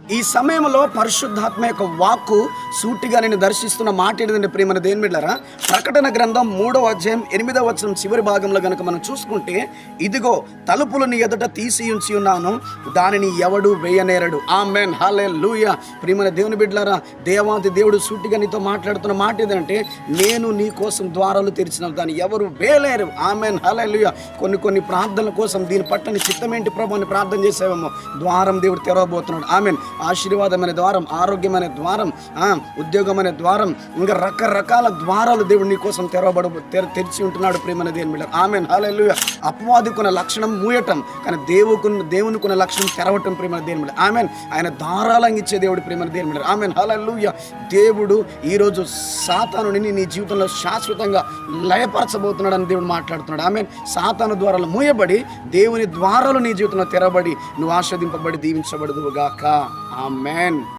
ఈ సమయంలో పరిశుద్ధాత్మ యొక్క వాక్కు సూటిగా నేను దర్శిస్తున్న మాట ఏంటంటే ప్రియమైన దేవుని బిడ్డలారా, ప్రకటన గ్రంథం 3వ అధ్యాయం 8వ వచనం చివరి భాగంలో గనుక మనం చూసుకుంటే, ఇదిగో తలుపులు నీ ఎదుట తీసి ఉంచి ఉన్నాను, దానిని ఎవడు వేయనేరడు. ఆమేన్, హల్లెలూయా. ప్రియమైన దేవుని బిడ్డలారా, దేవాది దేవుడు సూటిగా నీతో మాట్లాడుతున్న మాట ఏంటంటే, నేను నీ కోసం ద్వారాలు తెరిచిన దాన్ని ఎవరు వేయలేరు. ఆమేన్, హల్లెలూయా. కొన్ని ప్రార్థనల కోసం దీని పట్టని చిత్తమేంటి ప్రభు అని ప్రార్థన చేసేవేమో, ద్వారం దేవుడు తెరవబోతున్నాడు. ఆమేన్. ఆశీర్వాదమైన ద్వారం, ఆరోగ్యమైన ద్వారం, ఉద్యోగమైన ద్వారం, ఇంకా రకరకాల ద్వారాలు దేవుడు నీ కోసం తెరిచి ఉంటున్నాడు ప్రియమైన దేవుని బిడ్డ. ఆమేన్, హల్లెలూయా. అపవాదికున్న లక్షణం మూయటం, కానీ దేవునికున్న లక్షణం తెరవటం ప్రియమైన దేవుని బిడ్డ. ఆమేన్. ఆయన ధారాళంగా ఇచ్చే దేవుడు ప్రియమైన దేవుని బిడ్డ. ఆమేన్, హల్లెలూయా. దేవుడు ఈరోజు సాతానుని నీ జీవితంలో శాశ్వతంగా లయపరచబోతున్నాడని దేవుడు మాట్లాడుతున్నాడు. ఆమేన్. సాతాను ద్వారాలు మూయబడి దేవుని ద్వారాలు నీ జీవితంలో తెరబడి నువ్వు ఆస్వాదింపబడి దీవించబడదుగాక. ఆమేన్.